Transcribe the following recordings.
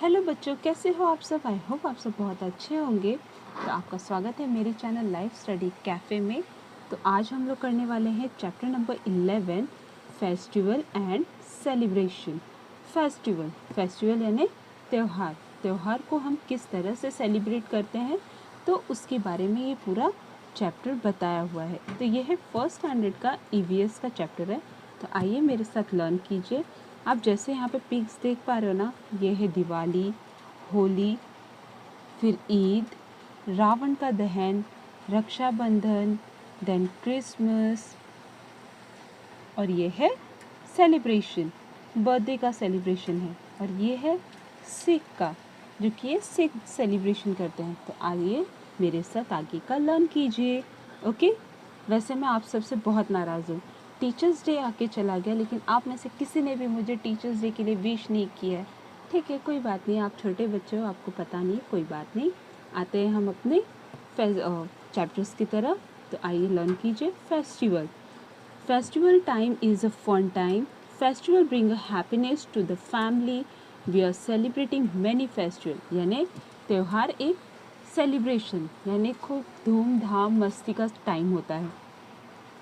Hello बच्चों, कैसे हो आप सब। आई होप आप सब बहुत अच्छे होंगे। तो आपका स्वागत है मेरे चैनल लाइफ स्टडी कैफ़े में। तो आज हम लोग करने वाले हैं chapter number 11, festival and celebration. Festival यानी त्यौहार को हम किस तरह से सेलिब्रेट करते हैं, तो उसके बारे में ये पूरा चैप्टर बताया हुआ है। तो ये है फर्स्ट स्टैंडर्ड का EVS का चैप्टर है। तो आइए मेरे साथ लर्न कीजिए। आप जैसे यहाँ पे पिक्स देख पा रहे हो ना, ये है दिवाली, होली, फिर ईद, रावण का दहन, रक्षाबंधन, देन क्रिसमस, और ये है सेलिब्रेशन, बर्थडे का सेलिब्रेशन है। और ये है सिख का, जो कि ये सिख सेलिब्रेशन करते हैं। तो आइए मेरे साथ आगे का लर्न कीजिए। ओके। वैसे मैं आप सबसे बहुत नाराज़ हूँ। टीचर्स डे आके चला गया, लेकिन आप में से किसी ने भी मुझे टीचर्स डे के लिए विश नहीं किया है। ठीक है, कोई बात नहीं, आप छोटे बच्चे हो, आपको पता नहीं, कोई बात नहीं। आते हैं हम अपने चैप्टर्स की तरफ। तो आइए लर्न कीजिए। Festival time is a fun time. Festival bring a happiness to the family. We are celebrating many festival. यानी त्यौहार एक सेलिब्रेशन यानी खूब धूमधाम मस्ती का टाइम होता है।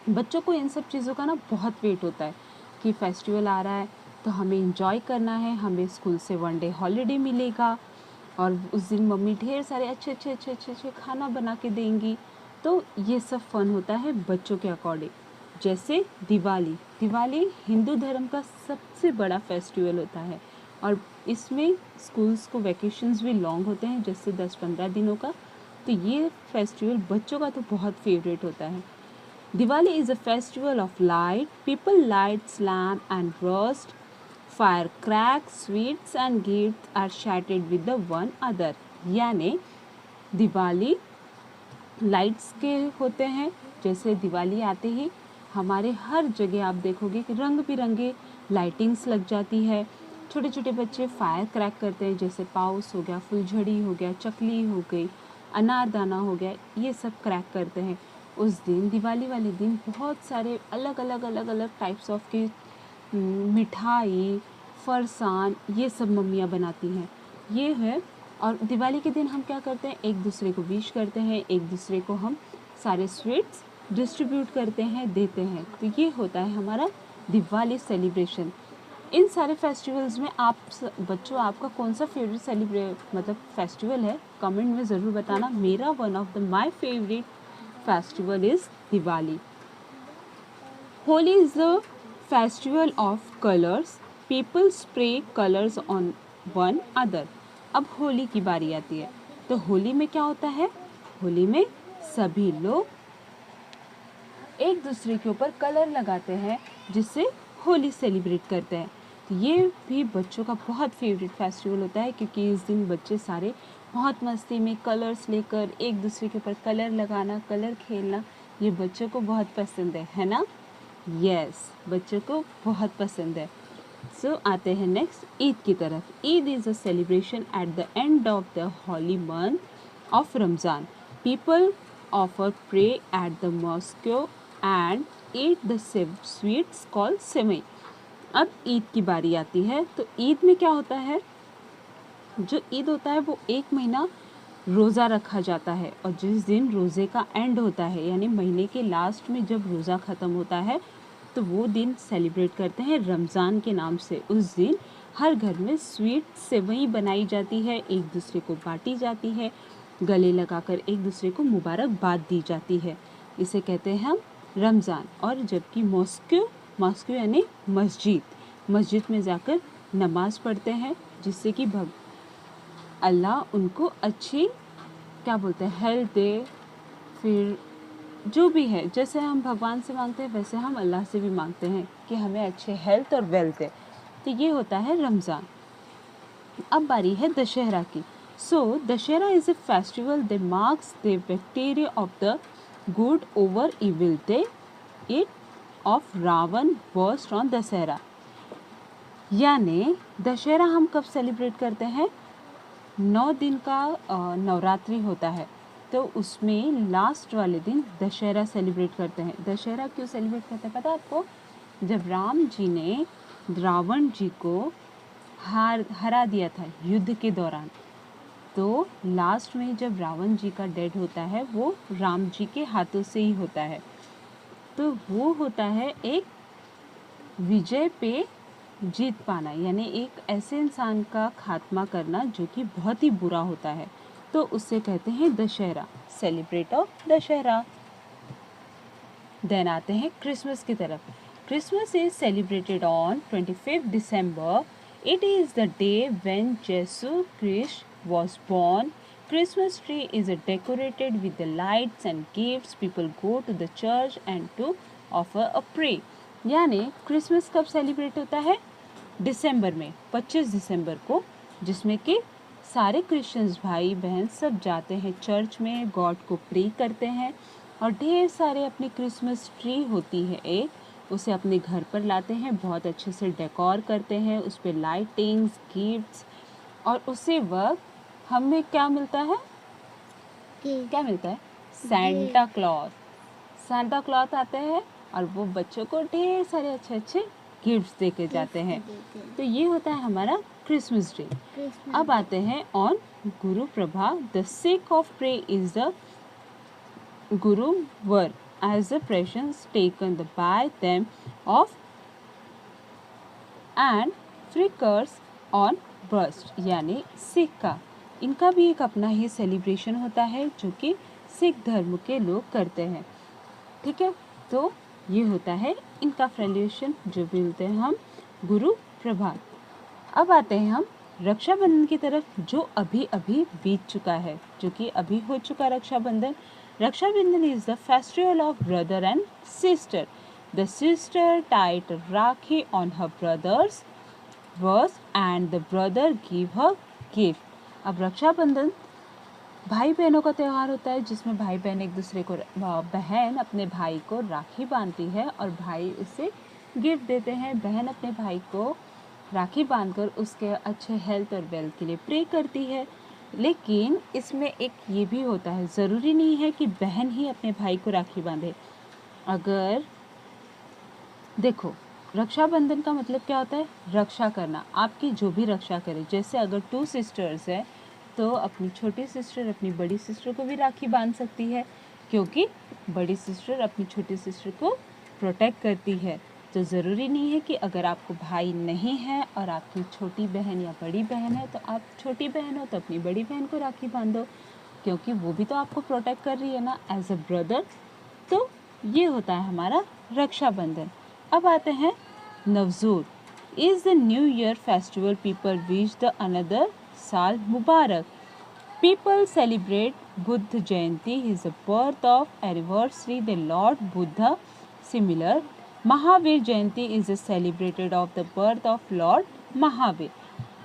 बच्चों को इन सब चीज़ों का ना बहुत वेट होता है कि फेस्टिवल आ रहा है तो हमें इंजॉय करना है, हमें स्कूल से 1 डे हॉलीडे मिलेगा और उस दिन मम्मी ढेर सारे अच्छे खाना बना के देंगी। तो ये सब फन होता है बच्चों के अकॉर्डिंग। जैसे दिवाली हिंदू धर्म का सबसे बड़ा फेस्टिवल होता है और इसमें स्कूल्स को वैकेशंस भी लॉन्ग होते हैं, जैसे 10-15 दिनों का। तो ये फेस्टिवल बच्चों का तो बहुत फेवरेट होता है। Diwali is a festival of light. People light lamp and roast firecrackers, sweets and gifts are shared with the one other. यानी दिवाली लाइट्स के होते हैं। जैसे दिवाली आते ही हमारे हर जगह आप देखोगे कि रंग बिरंगे लाइटिंग्स लग जाती है। छोटे छोटे बच्चे फायर क्रैक करते हैं, जैसे पाउस हो गया, फुलझड़ी हो गया, चकली हो गई, अनारदाना हो गया, ये सब क्रैक करते हैं। उस दिन दिवाली वाले दिन बहुत सारे अलग अलग टाइप्स ऑफ की मिठाई, फरसान, ये सब मम्मियाँ बनाती हैं। ये है। और दिवाली के दिन हम क्या करते हैं, एक दूसरे को विश करते हैं, एक दूसरे को हम सारे स्वीट्स डिस्ट्रीब्यूट करते हैं, देते हैं। तो ये होता है हमारा दिवाली सेलिब्रेशन। इन सारे फेस्टिवल्स में आप बच्चों आपका कौन सा फेवरेट फेस्टिवल है, कमेंट में ज़रूर बताना। मेरा one of the my favourite festival is Diwali. Holi is the festival of colors. People spray colors on one another. अब होली की बारी आती है। तो होली में क्या होता है, होली में सभी लोग एक दूसरे के ऊपर कलर लगाते हैं, जिससे होली सेलिब्रेट करते हैं। तो ये भी बच्चों का बहुत फेवरेट फेस्टिवल होता है, क्योंकि इस दिन बच्चे सारे बहुत मस्ती में कलर्स लेकर एक दूसरे के ऊपर कलर लगाना, कलर खेलना, ये बच्चों को बहुत पसंद है ना। यस, बच्चों को बहुत पसंद है। सो आते हैं नेक्स्ट ईद की तरफ। Eid is a celebration at the end of the holy month of Ramzan. People offer pray at the mosque and eat the sweets called sevai. अब ईद की बारी आती है। तो ईद में क्या होता है, जो ईद होता है वो 1 महीना रोज़ा रखा जाता है, और जिस दिन रोज़े का एंड होता है यानी महीने के लास्ट में जब रोज़ा ख़त्म होता है, तो वो दिन सेलिब्रेट करते हैं रमज़ान के नाम से। उस दिन हर घर में स्वीट सेवई बनाई जाती है, एक दूसरे को बांटी जाती है, गले लगाकर एक दूसरे को मुबारकबाद दी जाती है। इसे कहते हैं हम रमज़ान। और जबकि मॉस्क यानी मस्जिद में जाकर नमाज़ पढ़ते हैं, जिससे कि अल्लाह उनको अच्छी हेल्थ दे। फिर जो भी है, जैसे हम भगवान से मांगते हैं वैसे हम अल्लाह से भी मांगते हैं कि हमें अच्छे हेल्थ और वेल्थ दे। तो ये होता है रमज़ान। अब बारी है दशहरा की। So Dussehra is a festival that marks the victory of the good over evil. Day it of Ravan burst on Dussehra. यानी दशहरा हम कब सेलिब्रेट करते हैं, 9 दिन का नवरात्रि होता है, तो उसमें लास्ट वाले दिन दशहरा सेलिब्रेट करते हैं। दशहरा क्यों सेलिब्रेट करते हैं पता है आपको? जब राम जी ने रावण जी को हरा दिया था युद्ध के दौरान। तो लास्ट में जब रावण जी का डेड होता है वो राम जी के हाथों से ही होता है। तो वो होता है एक विजय पे जीत पाना, यानी एक ऐसे इंसान का खात्मा करना जो कि बहुत ही बुरा होता है। तो उससे कहते हैं Dussehra, celebrate of Dussehra. Then आते हैं क्रिसमस की तरफ। Christmas is celebrated on 25 December. It is the day when Jesus Christ was born. Christmas tree is decorated with the lights and gifts. People go to the church and to offer a prayer. यानी Christmas कब celebrate होता है? दिसंबर में, 25 दिसंबर को, जिसमें कि सारे Christians भाई बहन सब जाते हैं चर्च में, गॉड को प्रे करते हैं और ढेर सारे अपनी क्रिसमस ट्री होती है एक, उसे अपने घर पर लाते हैं, बहुत अच्छे से डेकोर करते हैं, उस पर लाइटिंग्स, गिफ्ट्स, और उसी वक्त हमें क्या मिलता है? क्या मिलता है? Santa clause. सैंटा क्लॉज आते हैं और वो बच्चों को ढेर सारे अच्छे अच्छे गिफ्ट्स दे के जाते हैं। तो ये होता है हमारा क्रिसमस डे। अब आते हैं on Guru Purab. The Sikh of pray is the gurudwara as the presents taken by them of and flickers on burst, यानी सिख का, इनका भी एक अपना ही सेलिब्रेशन होता है जो कि सिख धर्म के लोग करते हैं। ठीक है, तो ये होता है इनका सेलिब्रेशन जो बोलते हैं हम गुरु प्रभात। अब आते हैं हम रक्षाबंधन की तरफ, जो अभी अभी बीत चुका है, जो कि अभी हो चुका Rakshabandhan. Rakshabandhan is the festival of brother and sister. The sister tied Rakhi on her brother's waist and the brother gave her gift. अब रक्षाबंधन भाई बहनों का त्यौहार होता है जिसमें भाई बहन एक दूसरे को, बहन अपने भाई को राखी बांधती है और भाई उसे गिफ्ट देते हैं। बहन अपने भाई को राखी बांधकर उसके अच्छे हेल्थ और वेल्थ के लिए प्रे करती है। लेकिन इसमें एक ये भी होता है, ज़रूरी नहीं है कि बहन ही अपने भाई को राखी बांधे। अगर देखो, रक्षाबंधन का मतलब क्या होता है? रक्षा करना, आपकी जो भी रक्षा करे। जैसे अगर 2 सिस्टर्स है तो अपनी छोटी सिस्टर अपनी बड़ी सिस्टर को भी राखी बांध सकती है, क्योंकि बड़ी सिस्टर अपनी छोटी सिस्टर को प्रोटेक्ट करती है। तो ज़रूरी नहीं है कि अगर आपको भाई नहीं है और आपकी छोटी बहन या बड़ी बहन है तो आप छोटी बहन हो तो अपनी बड़ी बहन को राखी बांधो, क्योंकि वो भी तो आपको प्रोटेक्ट कर रही है ना, एज अ ब्रदर। तो ये होता है हमारा रक्षाबंधन। अब आते हैं नवजोर। Is the new year festival people wish the another saal mubarak. People celebrate Buddha Jayanti, his birth of anniversary, the Lord Buddha. Similar, Mahavir Jayanti is celebrated of the birth of Lord Mahavir.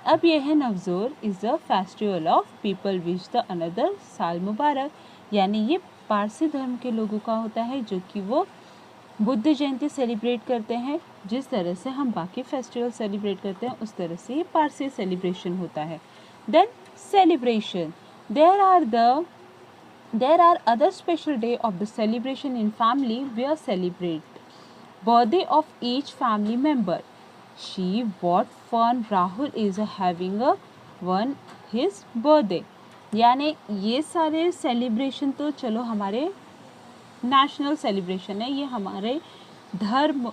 अब यह है नवजोर is the festival of people wish the another साल मुबारक, यानी ये पारसी धर्म के लोगों का होता है जो कि वो बुद्ध जयंती सेलिब्रेट करते हैं। जिस तरह से हम बाकी फेस्टिवल सेलिब्रेट करते हैं उस तरह से ये पारसी सेलिब्रेशन होता है। Then celebration, there are other special day of the celebration in family. We are celebrate birthday of each family member. She what fun Rahul is having a one his birthday, यानी ये सारे celebration तो चलो हमारे national celebration है, ये हमारे धर्म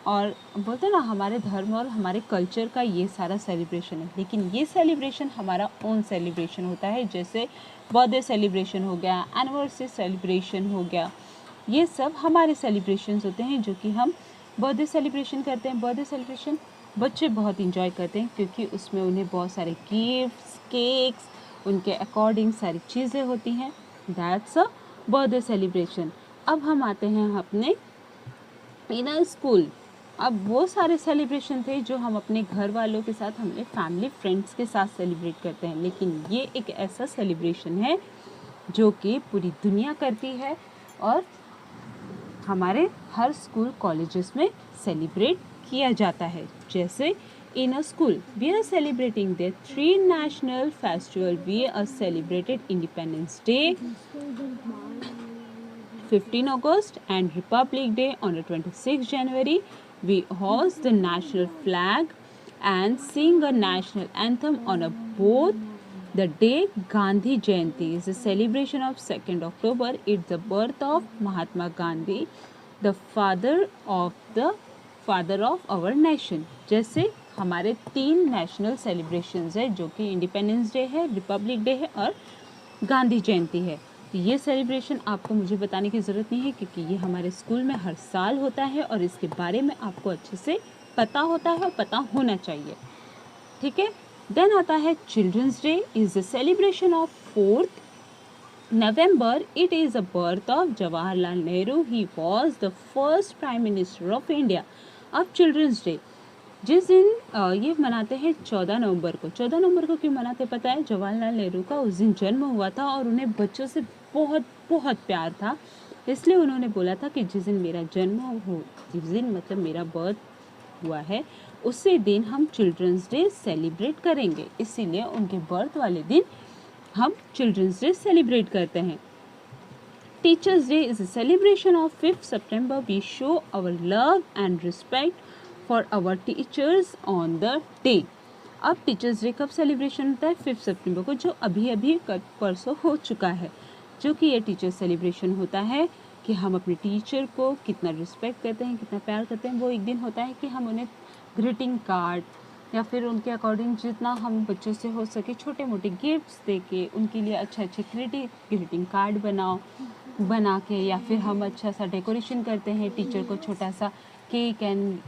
और बोलते हैं ना हमारे धर्म और हमारे कल्चर का ये सारा सेलिब्रेशन है। लेकिन ये सेलिब्रेशन हमारा ओन सेलिब्रेशन होता है, जैसे बर्थडे सेलिब्रेशन हो गया, एनिवर्सरी सेलिब्रेशन हो गया, ये सब हमारे सेलिब्रेशंस होते हैं जो कि हम बर्थडे सेलिब्रेशन करते हैं। बर्थडे सेलिब्रेशन बच्चे बहुत इंजॉय करते हैं क्योंकि उसमें उन्हें बहुत सारे गिफ्ट्स, केक्स, उनके अकॉर्डिंग सारी चीज़ें होती हैं। That's a birthday celebration. अब हम आते हैं अपने इन अ स्कूल। अब वो सारे सेलिब्रेशन थे जो हम अपने घर वालों के साथ, हमने फैमिली फ्रेंड्स के साथ सेलिब्रेट करते हैं, लेकिन ये एक ऐसा सेलिब्रेशन है जो कि पूरी दुनिया करती है और हमारे हर स्कूल कॉलेजेस में सेलिब्रेट किया जाता है। जैसे in a school we are celebrating the 3 national festival. We are celebrated Independence Day 15 August and Republic Day on the 26th January. We hoist the national flag and sing a national anthem on a both the day Gandhi Jayanti is a celebration of 2nd October. It's the birth of Mahatma Gandhi, the father of our nation. जैसे हमारे 3 national celebrations है जो कि independence day है, Republic day है और गांधी जयंती है. तो ये सेलिब्रेशन आपको मुझे बताने की ज़रूरत नहीं है क्योंकि ये हमारे स्कूल में हर साल होता है और इसके बारे में आपको अच्छे से पता होता है और पता होना चाहिए. ठीक है. देन आता है children's day is the celebration of 4th November. It is the birth of Jawaharlal Nehru. He was the first Prime Minister of India. अब चिल्ड्रंस डे जिस दिन ये मनाते हैं 14 नवंबर को. 14 नवंबर को क्यों मनाते पता है? जवाहरलाल नेहरू का उस दिन जन्म हुआ था और उन्हें बच्चों से बहुत बहुत प्यार था, इसलिए उन्होंने बोला था कि जिस दिन मेरा जन्म हो, जिस दिन मतलब मेरा बर्थ हुआ है, उसी दिन हम चिल्ड्रंस डे सेलिब्रेट करेंगे. इसीलिए उनके बर्थ वाले दिन हम चिल्ड्रंस डे सेलिब्रेट करते हैं. Teachers day is a celebration of 5th September. We show our love and respect for our teachers on the day. अब टीचर्स डे कब सेलिब्रेशन होता है? 5th September को, जो अभी अभी परसों हो चुका है. जो कि ये टीचर सेलिब्रेशन होता है कि हम अपने टीचर को कितना रिस्पेक्ट करते हैं, कितना प्यार करते हैं. वो एक दिन होता है कि हम उन्हें ग्रीटिंग कार्ड या फिर उनके अकॉर्डिंग जितना हम बच्चों से हो सके छोटे मोटे गिफ्ट्स दे के उनके लिए अच्छे अच्छे ग्रीटिंग कार्ड बना के या फिर हम अच्छा सा डेकोरेशन करते हैं. टीचर को छोटा सा केक एंड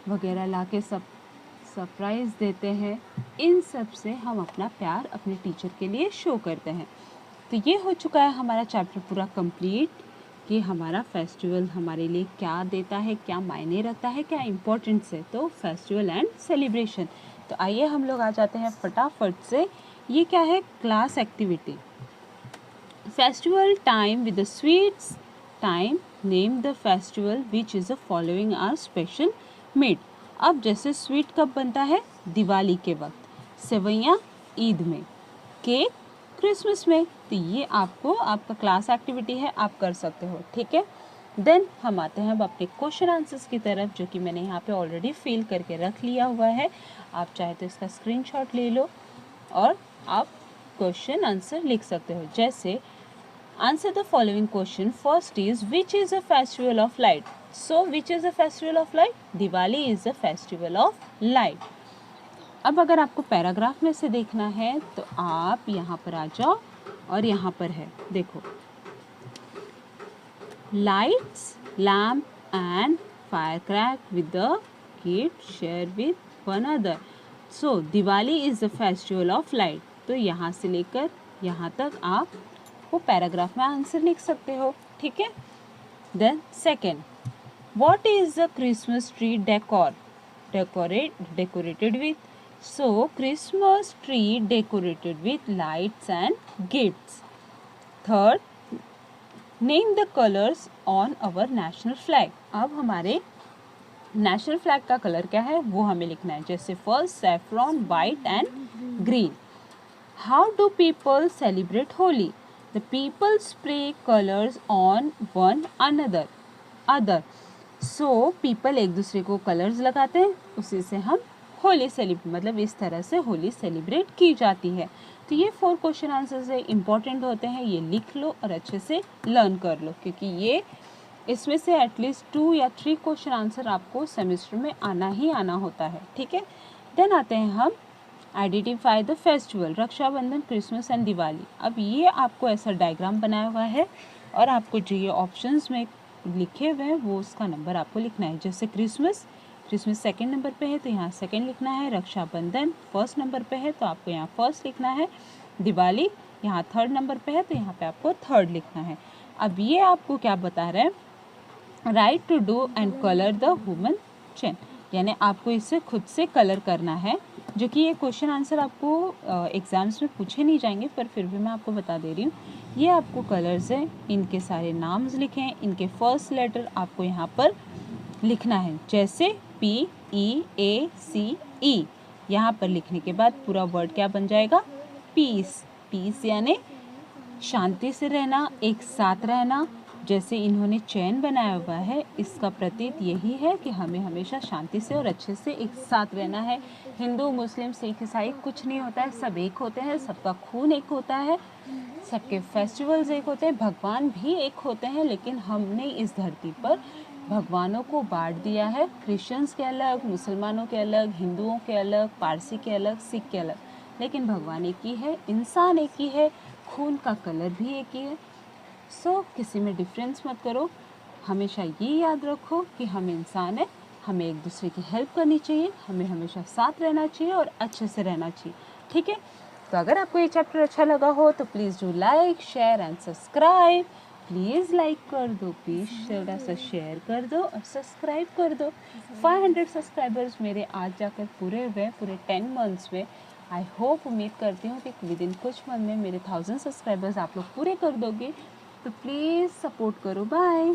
वगैरह ला के सरप्राइज़ देते हैं. इन सब से हम अपना प्यार अपने टीचर के लिए शो करते हैं. तो ये हो चुका है हमारा चैप्टर पूरा कंप्लीट कि हमारा फेस्टिवल हमारे लिए क्या देता है, क्या मायने रखता है, क्या इम्पोर्टेंस है. तो फेस्टिवल एंड सेलिब्रेशन. तो आइए हम लोग आ जाते हैं फटाफट से. ये क्या है? Class activity. Festival time with the sweets time. Name the festival which is the following are special made. अब जैसे स्वीट कब बनता है? दिवाली के वक्त, सेवैयाँ ईद में, केक क्रिसमस में. तो ये आपको आपका क्लास एक्टिविटी है, आप कर सकते हो. ठीक है. देन हम आते हैं अब अपने क्वेश्चन आंसर्स की तरफ, जो कि मैंने यहाँ पे ऑलरेडी फिल करके रख लिया हुआ है. आप चाहे तो इसका स्क्रीनशॉट ले लो और आप क्वेश्चन आंसर लिख सकते हो. जैसे answer the following question. First is which is a festival of light. So which is a festival of light? Diwali is a festival of light. अब अगर आपको पैराग्राफ में से देखना है तो आप यहाँ पर आ जाओ और यहाँ पर है, देखो, lights, lamp and firecrack with the gift share with one other. So Diwali is the festival of light. तो यहाँ से लेकर यहाँ तक आप वो पैराग्राफ में आंसर लिख सकते हो. ठीक है. Then second, what is the Christmas tree decorated with? So Christmas tree decorated with lights and gifts. Third, name the colors on our national flag. अब हमारे नेशनल फ्लैग का कलर क्या है वो हमें लिखना है. जैसे first saffron, white and green. How do people celebrate Holi? The people spray colours on one other. So people एक दूसरे को कलर्स लगाते हैं, उसी से हम होली सेलिब्रेट, मतलब इस तरह से होली सेलिब्रेट की जाती है. तो ये 4 क्वेश्चन आंसर्स है, इंपॉर्टेंट होते हैं. ये लिख लो और अच्छे से लर्न कर लो क्योंकि ये इसमें से एटलीस्ट 2 या 3 क्वेश्चन आंसर आपको सेमेस्टर में आना ही आना होता है. ठीक है. देन आते हैं हम identify the festival. Rakshabandhan, Christmas and Diwali. अब ये आपको ऐसा डायग्राम बनाया हुआ है और आपको जो ये ऑप्शंस में लिखे हुए हैं वो उसका नंबर आपको लिखना है. जैसे क्रिसमस सेकंड नंबर पे है तो यहाँ सेकंड लिखना है. रक्षाबंधन फर्स्ट नंबर पे है तो आपको यहाँ फर्स्ट लिखना है. दिवाली यहाँ थर्ड नंबर पे है तो यहाँ पे आपको थर्ड लिखना है. अब ये आपको क्या बता रहे हैं? Write to do and colour the human chain, यानी आपको इसे खुद से कलर करना है. जो कि ये क्वेश्चन आंसर आपको एग्जाम्स में पूछे नहीं जाएंगे पर फिर भी मैं आपको बता दे रही हूँ. ये आपको कलर्स हैं, इनके सारे नाम्स लिखे हैं, इनके फर्स्ट लेटर आपको यहाँ पर लिखना है. जैसे PEACE. यहाँ पर लिखने के बाद पूरा वर्ड क्या बन जाएगा? पीस. पीस यानी शांति से रहना, एक साथ रहना, जैसे इन्होंने चैन बनाया हुआ है, इसका प्रतीक यही है कि हमें हमेशा शांति से और अच्छे से एक साथ रहना है। हिंदू, मुस्लिम, सिख, ईसाई कुछ नहीं होता है, सब एक होते हैं, सबका खून एक होता है, सबके फेस्टिवल्स एक होते हैं, भगवान भी एक होते हैं। लेकिन हमने इस धरती पर भगवानों को बांट दिया है, क्रिश्चियंस के अलग, मुसलमानों के अलग, हिंदुओं के अलग, पारसी के अलग, सिख के अलग, लेकिन भगवान एक ही है, इंसान एक ही है, खून का कलर भी एक ही है। किसी में डिफरेंस मत करो, हमेशा ये याद रखो कि हम इंसान हैं, हमें एक दूसरे की हेल्प करनी चाहिए, हमें हमेशा साथ रहना चाहिए और अच्छे से रहना चाहिए। ठीक है, तो अगर आपको ये चैप्टर अच्छा लगा हो तो please do like, share and subscribe. Please like कर दो, प्लीज़ थोड़ा सा शेयर कर दो और सब्सक्राइब कर दो। 500 सब्सक्राइबर्स मेरे आज जाकर पूरे हुए, पूरे 10 मंथ्स में। आई होप, उम्मीद करती हूँ कि विद इन कुछ मंथ में मेरे 1000 सब्सक्राइबर्स आप लोग पूरे कर दोगे। तो प्लीज़ सपोर्ट करो। बाय।